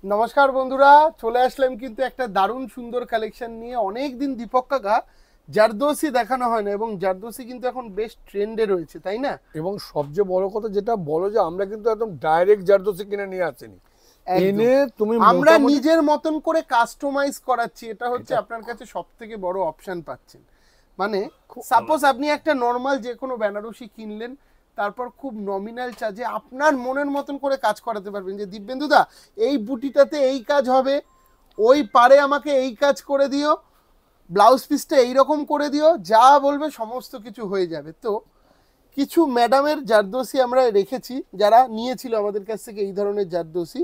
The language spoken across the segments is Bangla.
নমস্কার বন্ধুরা, চলে আসলাম কিন্তু একটা দারুণ সুন্দর কালেকশন নিয়ে। অনেকদিন দীপক কাকা জারদোসি দেখানো হয় না, এবং জারদোসি কিন্তু এখন বেশ ট্রেন্ডে রয়েছে, তাই না? এবং সবচেয়ে বড় কথা যেটা বলো যে আমরা কিন্তু একদম ডাইরেক্ট জারদোসি কিনে নিয়ে আসিনি, একদম। এনে তুমি আমরা মোটামুটি নিজের মতন করে কাস্টমাইজ করাচ্ছি, এটা হচ্ছে আপনার কাছে সব থেকে বড় অপশন পাচ্ছেন। মানে সাপোজ আপনি একটা নর্মাল যে কোনো বেনারসি কিনলেন, তারপর খুব নমিনাল চার্জে আপনার মনের মতন করে কাজ করাতে পারবেন। যে দিব্যেন্দুদা, এই বুটিটাতে এই কাজ হবে, ওই পারে আমাকে এই কাজ করে দিও, ব্লাউজ পিসটা এইরকম করে দিও, যা বলবে সমস্ত কিছু হয়ে যাবে। তো কিছু ম্যাডামের জারদোসি আমরা রেখেছি, যারা নিয়েছিল আমাদের কাছ থেকে এই ধরনের জারদোসি।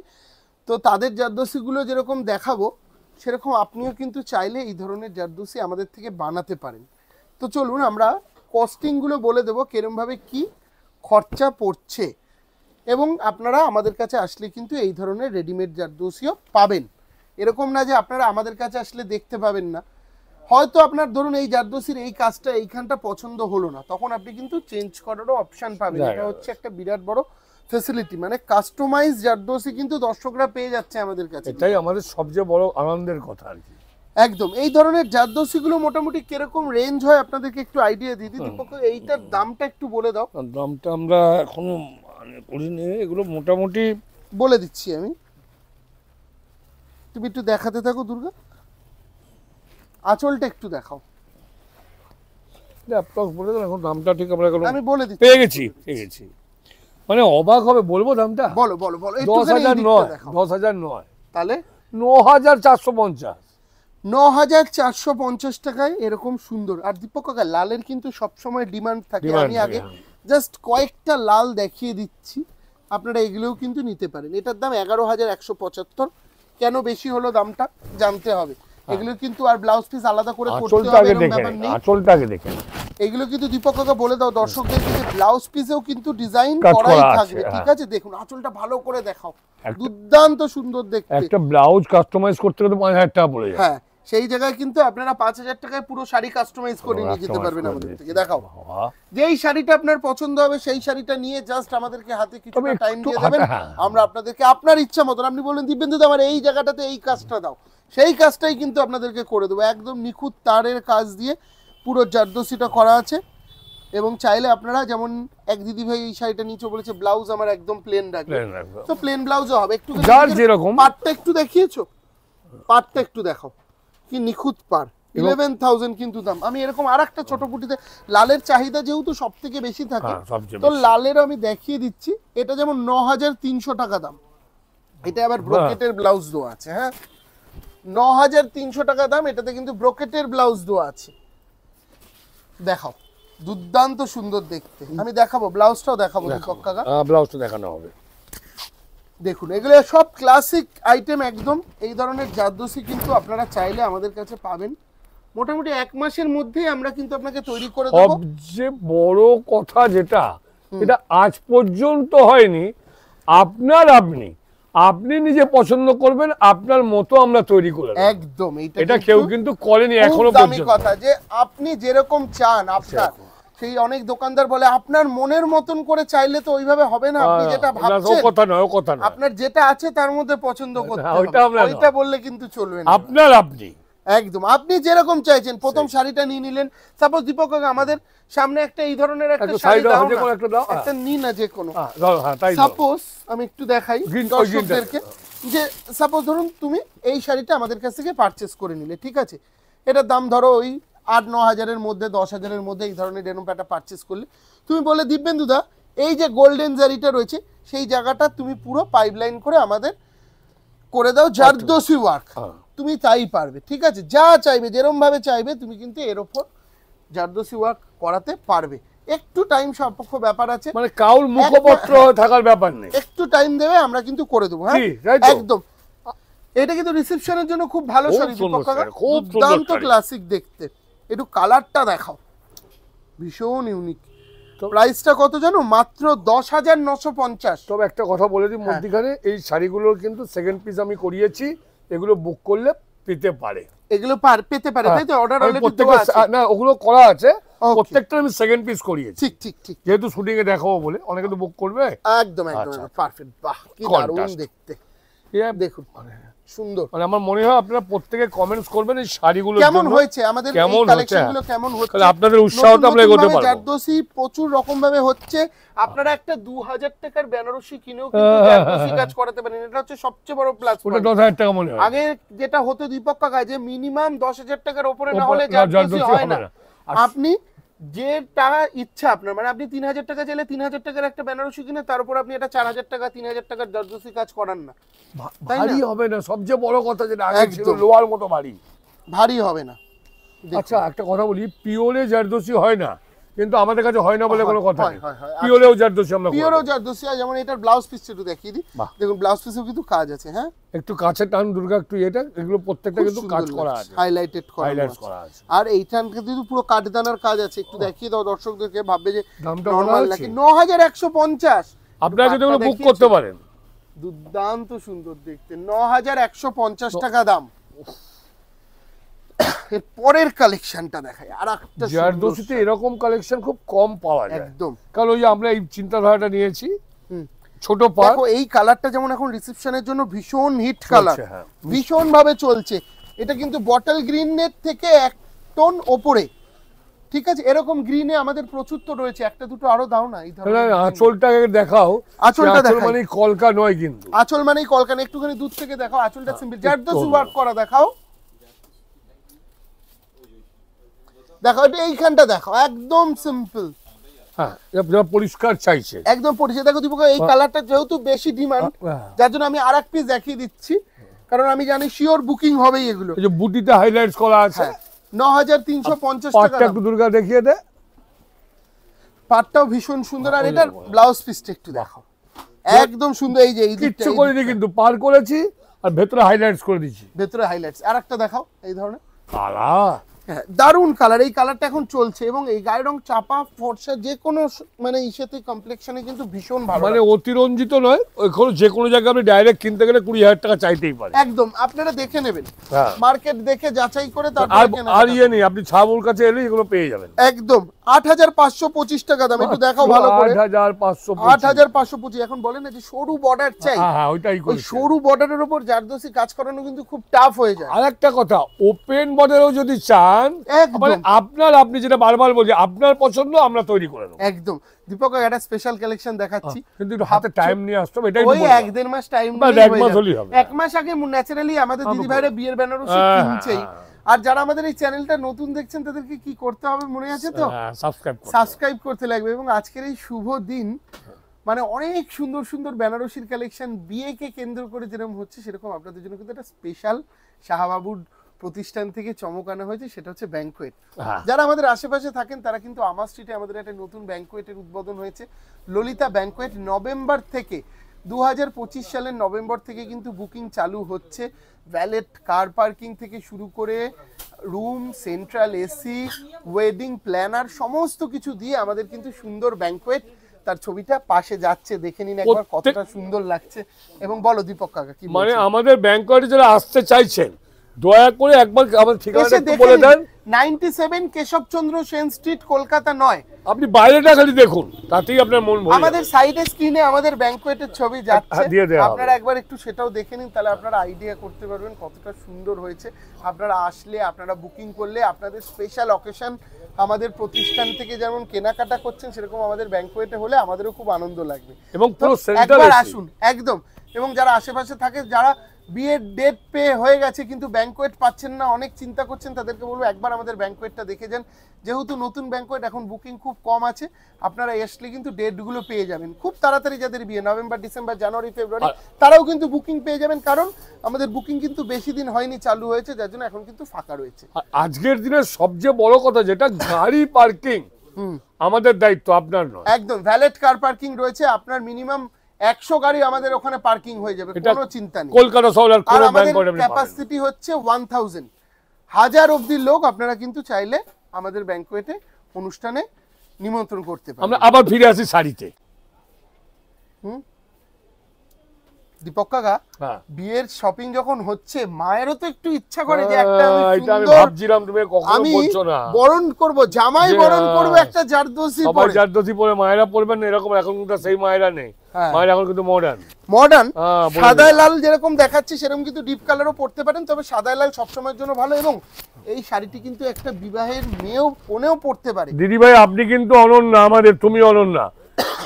তো তাদের জারদোসিগুলো যেরকম দেখাবো, সেরকম আপনিও কিন্তু চাইলে এই ধরনের জারদোসি আমাদের থেকে বানাতে পারেন। তো চলুন আমরা কস্টিংগুলো বলে দেবো, কিরমভাবে কি খরচা পড়ছে। এবং আপনারা আমাদের কাছে আসলে কিন্তু এই ধরনের রেডিমেড জারদোসিও পাবেন। এরকম না যে আপনারা আমাদের কাছে আসলে দেখতে পাবেন না। হয়তো আপনার ধরুন এই জারদোসির এই কাজটা এইখানটা পছন্দ হলো না, তখন আপনি কিন্তু চেঞ্জ করারও অপশন পাবেন। এটা হচ্ছে একটা বিরাট বড় ফ্যাসিলিটি। মানে কাস্টমাইজ জারদোসি কিন্তু দর্শকরা পেয়ে যাচ্ছে আমাদের কাছে। এটাই আমাদের সবচেয়ে বড় আনন্দের কথা আর কি। একদম। এই ধরনের জারদোসিগুলো মোটামুটি কিরকম রেঞ্জ হয় আপনাদেরকে একটু আইডিয়া দিই। দীপক, এইটার দামটা একটু বলে দাও। দামটা আমরা এখনো করিনি, এগুলো মোটামুটি বলে দিচ্ছি আমি, তুমি একটু দেখাতে থাকো দুর্গা। আঁচলটা একটু দেখাও। অ্যাপ্রক্স বলে দেন, এখন দামটা ঠিক আমরা আমি বলে দিচ্ছি। পেয়ে গেছি মানে অবাক হবে, বলবো দামটা? বলো বলো বলো। 10,000 নয়, 10,000 নয়, তাহলে 9,450। 9,450 টাকায় এরকম সুন্দর। আর দীপক কাকা, লালের কিন্তু সবসময় ডিমান্ড থাকে। আমি আগে জাস্ট কয়েকটা লাল দেখিয়ে দিচ্ছি, আপনারা এগুলোও কিন্তু নিতে পারেন। এটার দাম 11,175। কেন বেশি হলো দামটা জানতে হবে। এগুলো কিন্তু আর ব্লাউজ পিস আলাদা করে করতে হবে এরকম ব্যাপার নেই। আঁচলটাকে দেখে এগুলো কিন্তু দীপক কাকা বলে দাও দর্শকদেরকে যে ব্লাউজ পিসেও কিন্তু ডিজাইন করাই থাকবে। ঠিক আছে, দেখুন আঁচলটা ভালো করে দেখাও, দুর্দান্ত সুন্দর দেখতে। একটা ব্লাউজ কাস্টমাইজ করতে গেলে 5,000 টাকা পড়ে যায়। হ্যাঁ, সেই জায়গায় কিন্তু আপনারা 5,000 টাকায় পুরো শাড়ি কাস্টমাইজ করে নিয়ে যেতে পারবেন আমাদের থেকে। দেখাও, যেই শাড়িটা আপনার পছন্দ হবে সেই শাড়িটা নিয়ে জাস্ট আমাদেরকে হাতে কিছুটা টাইম দিয়ে দেবেন। আমরা আপনাদেরকে আপনার ইচ্ছা মতন, আপনি বললেন দিব্যেন্দু আমার এই জায়গাটাতে এই কাজটা দাও, সেই কাজটাই কিন্তু আপনাদেরকে করে দেবো। একদম নিখুঁত তারের কাজ দিয়ে পুরো জারদোসিটা করা আছে। এবং চাইলে আপনারা, যেমন এক দিদি ভাই এই শাড়িটা নিচে বলেছে ব্লাউজ আমার একদম প্লেন রাখবে, তো প্লেন ব্লাউজও হবে। একটু যার যেরকম পাটটা একটু দেখিয়েছো, পাটটা একটু দেখাও, কি নিখুঁত পার। 11,000 কিন্তু দাম। আমি এরকম আর একটা ছোট পুটিতে, লালের চাহিদা যেহেতু সব থেকে বেশি থাকে, তো লালের আমি দেখিয়ে দিচ্ছি। এটা যেমন 9,300 টাকা দাম, এটা আবার ব্রোকেটের ব্লাউজ দেওয়া আছে। হ্যাঁ, 9,300 টাকা দাম, এটাতে কিন্তু ব্রোকেটের ব্লাউজ দেওয়া আছে। দেখাও, দুর্দান্ত সুন্দর দেখতে। আমি দেখাবো, ব্লাউজটাও দেখাবো দীপক কাকা। ব্লাউজটা দেখানো হবে। দেখুন, এগুলো সব ক্লাসিক আইটেম একদম। এই ধরনের জারদোসি কিন্তু আপনারা চাইলে আমাদের কাছে পাবেন। মোটামুটি 1 মাসের মধ্যেই আমরা কিন্তু আপনাকে তৈরি করে দেব। সবচেয়ে বড় কথা যেটা, এটা আজ পর্যন্ত হয়নি। আপনি নিজে পছন্দ করবেন, আপনার মতো আমরা তৈরি করে দেব। একদম। এটা কেউ কিন্তু করেনি এখনো পর্যন্ত। কথা যে আপনি যেরকম চান, আপনার সেই অনেক দোকানদার বলে আপনার মনের মতন করে চাইলে তো ওইভাবে হবে না। আপনি যেটা ভাবছেন, কথা নয়, আপনার যেটা আছে তার মধ্যে পছন্দ করতে হবে, ওইটা বললে কিন্তু চলবে না। আপনি একদম আপনি যেরকম চাইছেন। প্রথম শাড়িটা নিয়ে নিলেন, সাপোজ দীপক কাকা আমাদের সামনে একটা এই ধরনের একটা শাড়ি দাও না, একটা নিন না যে কোনো। সাপোজ আমি একটু দেখাই দর্শকদেরকে, যে সাপোজ ধরুন তুমি এই শাড়িটা আমাদের কাছ থেকে পারচেজ করে নিলে, ঠিক আছে, এটার দাম ধরো ওই 8-9 হাজারের মধ্যে, 10 হাজারের মধ্যে এই ধরনের ডেনিম প্যান্টটা পারচেজ করলে, তুমি বলে দিব্যেন্দুদা এই যে গোল্ডেন জারিটা রয়েছে সেই জায়গাটা তুমি পুরো পাইপলাইন করে আমাদের করে দাও জারদোসি ওয়ার্ক, তুমি তাই পারবে। ঠিক আছে, যা চাইবে যেরকম ভাবে চাইবে তুমি কিন্তু এর উপর জারদোসি ওয়ার্ক করাতে পারবে। একটু টাইম সাপেক্ষ ব্যাপার আছে, মানে কাউর মুখপত্র থাকার ব্যাপার নেই, একটু টাইম দেবে আমরা কিন্তু করে দেবো। হ্যাঁ একদম। এটা কিন্তু রিসেপশনের জন্য খুব ভালো শাড়ি দীপক কাকা, খুব দুর্দান্ত ক্লাসিক দেখতে। একটু কালারটা দেখাও, ভীষণ ইউনিক। প্রাইসটা কত জানো? মাত্র 10,950। তবে একটা কথা বলে দিই মধ্যিখানে, এই শাড়িগুলোর কিন্তু সেকেন্ড পিস আমি করিয়েছি, এগুলো বুক করলে পেতে পারে, এগুলো পেতে পারে, তাই তো? অর্ডার অলরেডি দেওয়া আছে না, ওগুলো করা আছে, প্রত্যেকটা আমি সেকেন্ড পিস করিয়েছি। ঠিক ঠিক ঠিক, যেহেতু শুটিং এ দেখাবো বলে অনেকে তো বুক করবে। একদম একদম পারফেক্ট। বাহ, কি দারুণ দেখতে। দেখুন সুন্দর। মানে আমার মনে হয় আপনারা প্রত্যেকে কমেন্টস করবেন এই শাড়িগুলো কেমন হয়েছে আমাদের এই কালেকশনগুলো কেমন হচ্ছে, তাহলে আপনাদের উৎসাহটা আমরা এগোতে পারবো। জারদোসি প্রচুর রকম ভাবে হচ্ছে, আপনারা একটা 2000 টাকার বেনারসি কিনেও কিন্তু জারদোসি কাজ করাতে পারেন, এটা হচ্ছে সবচেয়ে বড় প্লাস। ওটা 10000 টাকা মনে হয়। আগে যেটা হতো দীপক কাকা, যে মিনিমাম 10000 টাকার উপরে না হলে জারদোসি হয় না। আপনি যেটা ইচ্ছা আপনার, মানে আপনি 3000 টাকা চাইলে 3000 টাকার একটা বেনারসি কিনে তার উপর আপনি এটা 4000 টাকা 3000 টাকার জারদোসি কাজ করান না, ভারী হবে না, সবচেয়ে বড় কথা যেটা আগে ছিল লোয়ার মতো ভারী হবে না। আচ্ছা একটা কথা বলি, পিওরে জারদোসি হয় না, কিন্তু আমাদের কাছে হয় না বলে কোনো কথা নেই, পিওরেও জারদোসি আমরা করি। পিওরেও জারদোসি, যেমন এটার ব্লাউজ পিসটা একটু দেখিয়ে দিই, দেখুন ব্লাউজ পিসেও কিন্তু কাজ আছে। হ্যাঁ একটু কাছে টান দুর্গা, একটু এটা, এগুলো প্রত্যেকটা কিন্তু কাজ করা আছে, হাইলাইটেড করা আছে। আর এইখানে কিন্তু পুরো কাঠদানার কাজ আছে, একটু দেখিয়ে দাও দর্শকদেরকে, ভাববে যে নরমাল নাকি। 9150 আপনারা কিন্তু এগুলো বুক করতে পারেন, দুর্দান্ত সুন্দর দেখতে, 9150 টাকা দাম। এর পরের কালেকশনটা দেখাই, আরেকটা জারদোসিতে এরকম কালেকশন খুব কম পাওয়া যায় একদম, কারণ ওই যে আমরা এই চিন্তাধারাটা নিয়েছি ছোট পার। দেখো এই কালারটা যেমন এখন রিসেপশনের জন্য ভীষণ হিট কালার, ভীষণ ভাবে চলছে। এটা কিন্তু বটল গ্রিন এর থেকে 1 টোন ওপরে, ঠিক আছে? এরকম গ্রিনে আমাদের প্রচুর তো রয়েছে, একটা দুটো আরো দাও না। এই ধরনের আঁচলটাকে দেখাও, আঁচলটা দেখাও, মানে কলকা নয় কিন্তু, আঁচল মানেই কলকা না, একটুখানি দূর থেকে দেখাও, আঁচলটা সিম্পল জারদোসি ওয়ার্ক করা দেখাও, দেখো এটা এইখানটা দেখো একদম সিম্পল। হ্যাঁ পরিষ্কার চাইছে, একদম পরিষ্কার। দেখো দীপক এই কালারটা যেহেতু বেশি ডিমান্ড, যার জন্য আমি আরেক পিস দেখিয়ে দিচ্ছি, কারণ আমি জানি শিওর বুকিং হবেই এগুলো। এই যে বুটিতে হাইলাইটস করা আছে, 9350 টাকা। পাটটা একটু দুর্গা দেখিয়ে দে, পাটটাও ভীষণ সুন্দর। আর এটার ব্লাউজ পিসটা একটু দেখো, একদম সুন্দর। এই যে এই দিকটা কিচ্ছু করিনি কিন্তু, পার করেছি আর ভেতরে হাইলাইটস করে দিয়েছি, ভেতরে হাইলাইটস। আরেকটা দেখাও এই ধরনের কালা, দারুন কালার। এই কালারটা এখন চলছে, এবং এই গায়ের রং চাপা ফর্সা যে কোনো মানে ইসেতে কমপ্লেক্সনে কিন্তু ভীষণ ভালো, মানে অতিরঞ্জিত নয়, ওইখানে যে কোনো জায়গায় আপনি ডাইরেক্ট কিনতে গেলে 20000 টাকা চাইতেই পারে। একদম আপনারা দেখে নেবেন, মার্কেট দেখে যাচাই করে তারপর আর ইয়ে নেই, আপনি ছাবুর কাছে এলে এগুলো পেয়ে যাবেন। একদম 8525 টাকা দাম। একটু দেখাও ভালো করে, 8525। এখন বলে না যে সরু বর্ডার চাই, হ্যাঁ ওইটাই ওই সরু বর্ডারের উপর জারদোসি কাজ করানো কিন্তু খুব টাফ হয়ে যায়। আরেকটা কথা, ওপেন বর্ডারেও যদি চান, মানে আপনি যেটা বারবার বলছি, আপনার পছন্দ আমরা তৈরি করে দেব। একদম দীপক একটা স্পেশাল কালেকশন দেখাচ্ছি, কিন্তু একটু হাতে টাইম নিয়ে আসতে হবে, এটাই ওই 1-1.5 মাস টাইম নিয়ে, 1 মাস হলেই হবে। 1 মাস আগে ন্যাচারালি আমাদের দিদি ভাইরা বিয়ের বেনারসি কিনছেই। আর যারা আমাদের এই চ্যানেলটা নতুন দেখছেন তাদেরকে কি করতে হবে মনে আছে তো? সাবস্ক্রাইব করতে লাগবে। এবং আজকের এই শুভ দিন মানে অনেক সুন্দর সুন্দর বেনারসির কালেকশন বিয়েকে কেন্দ্র করে যেরকম হচ্ছে, সেরকম আপনাদের জন্য কিন্তু একটা স্পেশাল শাহবাবুর প্রতিষ্ঠান থেকে চমক আনা হয়েছে, সেটা হচ্ছে ব্যাংকোয়েট। যারা আমাদের আশেপাশে থাকেন তারা কিন্তু আমার স্ট্রিটে আমাদের একটা নতুন ব্যাংকোয়েটের উদ্বোধন হয়েছে, ললিতা ব্যাংকোয়েট। নভেম্বর থেকে 2025 সালের নভেম্বর থেকে কিন্তু বুকিং চালু হচ্ছে। ভ্যালেট কার পার্কিং থেকে শুরু করে room, central AC, wedding planner সমস্ত কিছু দিয়ে আমাদের কিন্তু সুন্দর ব্যাংকোয়েট। তার ছবিটা পাশে যাচ্ছে, দেখে নিন একবার কতটা সুন্দর লাগছে। এবং বলো দীপক কাকা কি মানে আমাদের ব্যাংকোয়েটে যারা আসতে চাইছেন দয়া করে একবার আমাদের ঠিকানাটা একটু বলে দেন। 97 কেশবচন্দ্র সেন স্ট্রিট, কলকাতা 9। আপনি বাইরেটা খালি দেখুন, তাতেই আপনার মন ভরে যাবে। আমাদের সাইডে স্ক্রিনে আমাদের ব্যাংকোয়েটের ছবি যাচ্ছে, আপনারা একবার একটু সেটাও দেখে নিন, তাহলে আপনারা আইডিয়া করতে পারবেন কতটা সুন্দর হয়েছে। আপনারা আসলে, আপনারা বুকিং করলে আপনাদের স্পেশাল অকেশন আমাদের প্রতিষ্ঠান থেকে যেমন কেনাকাটা করছেন, সেরকম আমাদের ব্যাংকোয়েটে হলে আমাদেরও খুব আনন্দ লাগবে। এবং পুরো একবার আসুন একদম। এবং যারা আশেপাশে থাকে, যারা বিয়ের ডেট পে হয়ে গেছে কিন্তু ব্যাংকোয়েট পাচ্ছেন না, অনেক চিন্তা করছেন, তাদেরকে বলবো একবার আমাদের ব্যাংকোয়েটটা দেখে যান। যেহেতু নতুন ব্যাংকোয়েট, এখন বুকিং খুব কম আছে, আপনারা আসলে কিন্তু ডেটগুলো পেয়ে যাবেন খুব তাড়াতাড়ি। যাদের বিয়ে নভেম্বর, ডিসেম্বর, জানুয়ারি, ফেব্রুয়ারি, তারাও কিন্তু বুকিং পেয়ে যাবেন, কারণ আমাদের বুকিং কিন্তু বেশি দিন হয়নি চালু হয়েছে, যার জন্য এখন কিন্তু ফাঁকা রয়েছে। আজকের দিনে সবচেয়ে বড় কথা যেটা, গাড়ি পার্কিং আমাদের দায়িত্ব, আপনার নয়। একদম ভ্যালেট কার পার্কিং রয়েছে, আপনার মিনিমাম 100 গাড়ি আমাদের ওখানে পার্কিং হয়ে যাবে, কোনো চিন্তা নেই। কলকাতা শহরের কোনো ব্যাংকোয়েট আপনি ক্যাপাসিটি হচ্ছে 1000, 1000 অবধি লোক আপনারা কিন্তু চাইলে আমাদের ব্যাংকোয়েটে অনুষ্ঠানে নিমন্ত্রণ করতে পারেন। আমরা আবার ফিরে আসি শাড়িতে। দীপক কাকা, বিয়ের শপিং যখন হচ্ছে, মায়েরও তো একটু ইচ্ছা করে যে একটা আমি ভাবছিলাম তুমি কখনো বলছো না, বরণ করব, জামাই বরণ করব একটা জারদোসি পরে। জারদোসি পরে মায়েরা পরবেন না এরকম, এখন তো সেই মায়েরা নেই। হ্যাঁ। মায়ের এখন কিন্তু মডার্ন। মডার্ন বলে সাদা লাল যেরকম দেখাচ্ছি সেরকম কিন্তু ডিপ কালারও পড়তে পারেন, তবে সাদা লাল সবসময়ের জন্য ভালো। এবং এই শাড়িটি কিন্তু একটা বিবাহের মেয়েও কোনেও পড়তে পারে। দিদি ভাই আপনি কিন্তু অনন্যা, আমাদের তুমি অনন্যা,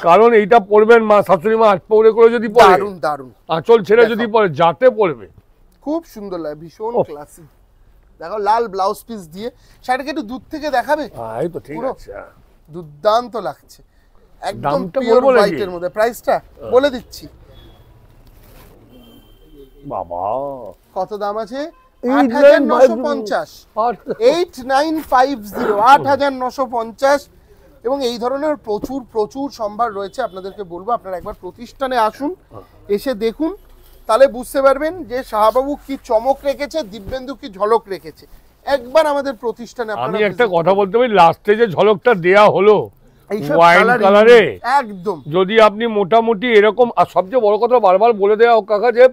কারণ এইটা পরবেন মা শাশুড়ি মা আট পৌড়ে করে যদি পরে, দারুন দারুন আঁচল ছেড়ে যদি পরে যাতে পরবে, খুব সুন্দর লাগে, ভীষণ ক্লাসিক। দেখো লাল ব্লাউজ পিস দিয়ে শাড়িটাকে একটু দূর থেকে দেখাবে, এই তো ঠিক পুরো আছে। দুর্দান্ত লাগছে, একদম দামটা পিওর বলবো নাকি? হোয়াইটের মধ্যে। প্রাইসটা বলে দিচ্ছি, বাবা কত দাম আছে? 8950 8950 8950। এবং এই ধরনের প্রচুর প্রচুর সম্ভার রয়েছে। আপনাদেরকে বলবো আপনারা একবার প্রতিষ্ঠানে আসুন, এসে দেখুন, তাহলে বুঝতে পারবেন যে শাহবাবু কি চমক রেখেছে, দিব্যেন্দু কি ঝলক রেখেছে। একবার আমাদের প্রতিষ্ঠানে আমি আপনারা একটা visit কথা বলতে পারি, লাস্টে যে ঝলকটা দেয়া হলো এইসব ওয়াইন coloring, কালারে, একদম যদি আপনি মোটামুটি এরকম, আর সবচেয়ে বড় কথা বারবার বলে দেওয়া হোক কাকা যে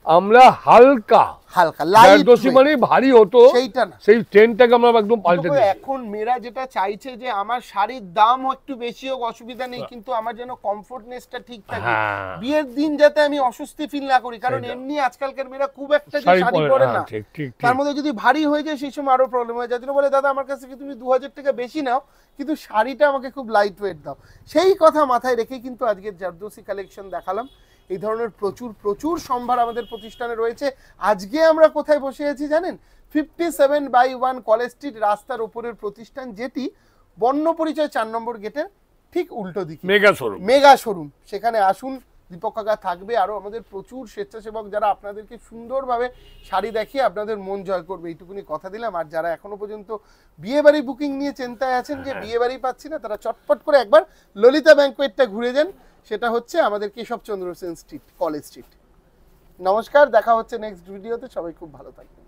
আমরা হালকা হালকা লাইট দোষী মানে ভারী হতো, সেইটা না। সেই ট্রেনটাকে আমরা একদম পাল্টে তবে দিই। এখন মেয়েরা যেটা চাইছে যে আমার শাড়ির দাম একটু বেশি হোক অসুবিধা নেই, কিন্তু আমার যেন কমফোর্টনেসটা ঠিক থাকে, হ্যাঁ। বিয়ের দিন যাতে আমি অস্বস্তি ফিল না করি। কারণ সেইটা। এমনি আজকালকার মেয়েরা খুব একটা যে শাড়ি শাড়ি পরে পরে না, না, ঠিক ঠিক তার ঠিক। মধ্যে যদি ভারী হয়ে যায় সেই সময় আরো প্রবলেম হয়। যার জন্য বলে দাদা আমার কাছ থেকে তুমি 2000 টাকা বেশি নাও, কিন্তু শাড়িটা আমাকে খুব লাইট ওয়েট দাও। সেই কথা মাথায় রেখে কিন্তু আজকের জারদোসি কালেকশন দেখালাম। এই ধরনের প্রচুর প্রচুর সম্ভার আমাদের প্রতিষ্ঠানে রয়েছে। আজকে আমরা কোথায় বসে আছি জানেন? 57/1 কলেজ স্ট্রিট রাস্তার উপরের প্রতিষ্ঠান, যেটি বর্ণ পরিচয় 4 নম্বর গেটের ঠিক উল্টো দিকে মেগা শোরুম। Mega showroom. সেখানে আসুন, দীপক কাকা থাকবে, আরো আমাদের প্রচুর স্বেচ্ছাসেবক যারা আপনাদেরকে সুন্দরভাবে শাড়ি দেখিয়ে আপনাদের মন জয় করবে, এইটুকুনি কথা দিলাম। আর যারা এখনো পর্যন্ত বিয়ে বাড়ি বুকিং নিয়ে চিন্তায় আছেন যে বিয়ে বাড়ি পাচ্ছি না, তারা চটপট করে একবার ললিতা ব্যাংকোয়েটটা ঘুরে যান। সেটা হচ্ছে আমাদের Keshabchandra Sen street, college street. নমস্কার, দেখা হচ্ছে নেক্সট ভিডিওতে। সবাই খুব ভালো থাকবেন।